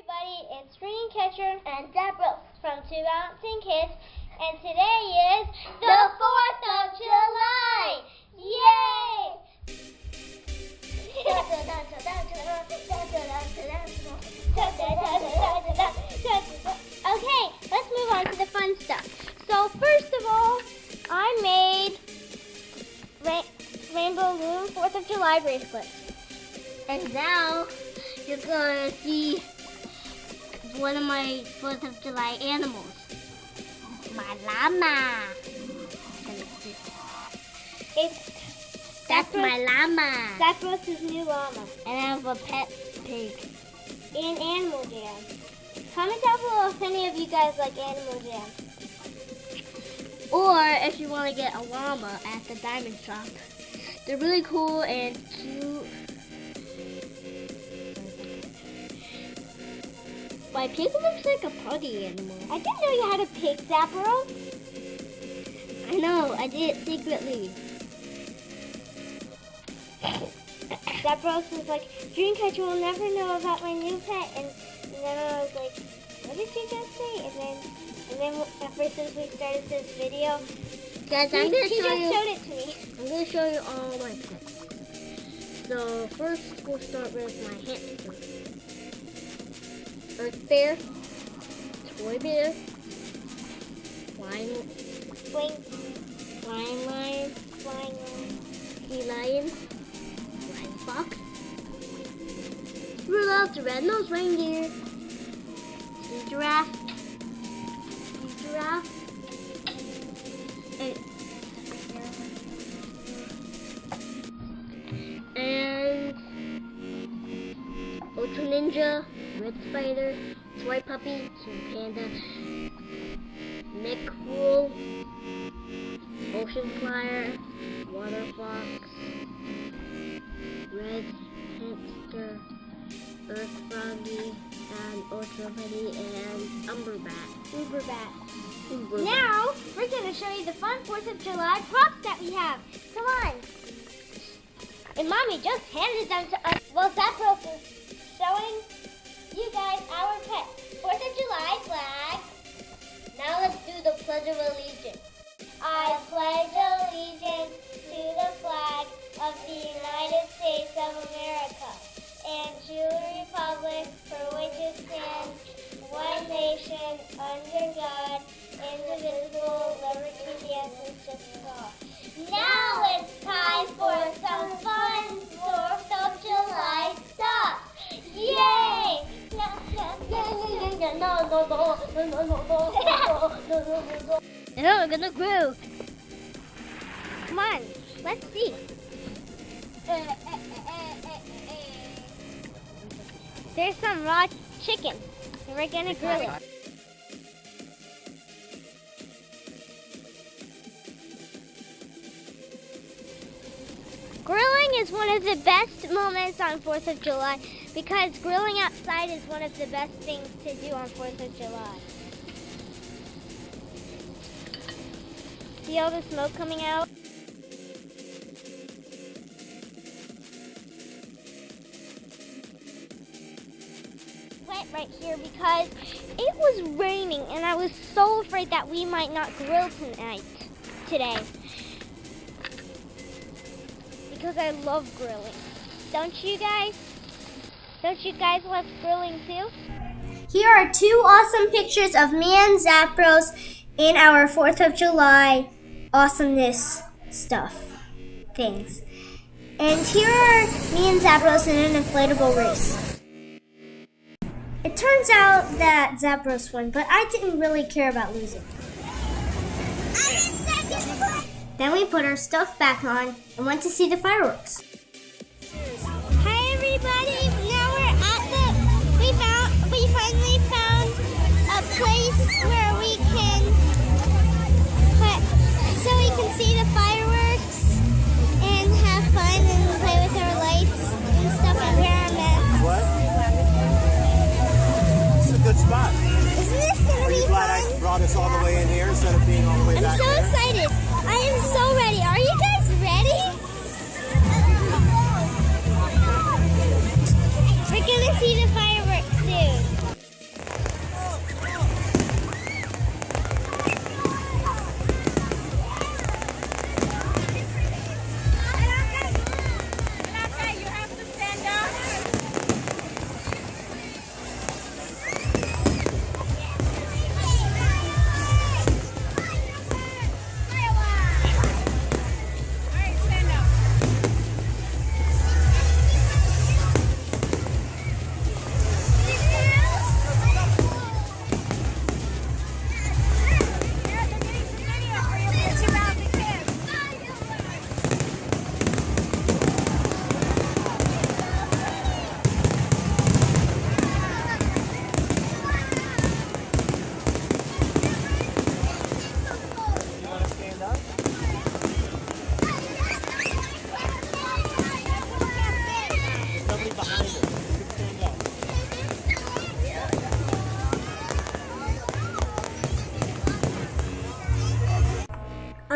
everybody, it's Dreamcatcher and Deborah from 2 Bouncing Kids, and today is the 4th of July! Yay! Okay, let's move on to the fun stuff. So first of all, I made Rainbow Moon 4th of July bracelets. And now you're gonna see one of my 4th of July animals. My llama. That's my llama. That's Rose's new llama. And I have a pet pig. And Animal Jam. Comment down below if any of you guys like Animal Jam. Or if you want to get a llama at the diamond shop. They're really cool and cute. My pig looks like a party animal. I didn't know you had a pig, Zapparo. I know, I did it secretly. Zapparo was like, Dreamcatcher will never know about my new pet. And then I was like, what did you just say? And then ever since we started this video, guys, I'm going to show you. Showed it to me. I'm going to show you all my pets. So first, we'll start with my hamster. Earth bear, toy bear, flying lion, sea lion, flying fox, Rudolph the red-nosed reindeer, sea giraffe, and Ultra Ninja, red spider, toy puppy, cute panda, McFool, ocean flyer, water fox, red hamster, earth froggy, and ultra petty, and uberbat. Now we're gonna show you the fun 4th of July props that we have. Come on. And Mommy just handed them to us. Well, Zapparo is showing you guys our pet 4th of July flag. Now let's do the Pledge of Allegiance. I pledge allegiance to the flag of the United States of America and to the republic for which it stands, one nation, under God, indivisible, liberty and justice for all. Now it's time for some fun 4th of July stuff. Yay! No, we're gonna grow. Come on, let's see. There's some raw chicken, and we're gonna grill it. Grilling is one of the best moments on 4th of July because grilling outside is one of the best things to do on 4th of July. See all the smoke coming out? Wet right here because it was raining and I was so afraid that we might not grill today. Because I love grilling. Don't you guys? Don't you guys love grilling too? Here are 2 awesome pictures of me and Zappros in our 4th of July awesomeness things. And here are me and Zappros in an inflatable race. It turns out that Zappros won, but I didn't really care about losing. I'm in second place! Then we put our stuff back on and went to see the fireworks. Hi everybody! Now we finally found a place where we can see the fireworks and have fun and play with our lights and stuff and wear our masks. What? It's a good spot. Isn't this gonna be fun? Are you glad I brought us all the way in here instead of being all the way back there? I'm so excited. I am so ready. Are you guys ready? We're gonna see the fireworks soon.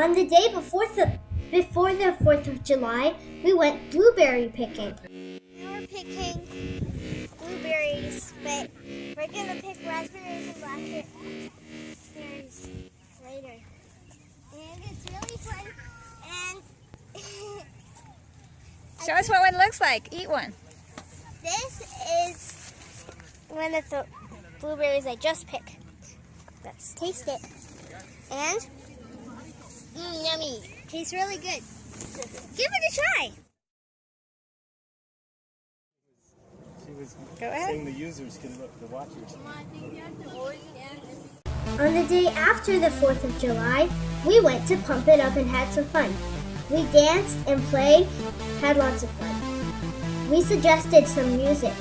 On the day before the 4th of July, we went blueberry picking. We were picking blueberries, but we're gonna pick raspberries and blackberries later. And it's really fun. And Show us what one looks like. Eat one. this is one of the blueberries I just picked. Let's taste it. And yummy. Tastes really good. Give it a try. She was Go ahead. saying the users can look, the watchers. On the day after the 4th of July, we went to Pump It Up and had some fun. We danced and played, had lots of fun. We suggested some music.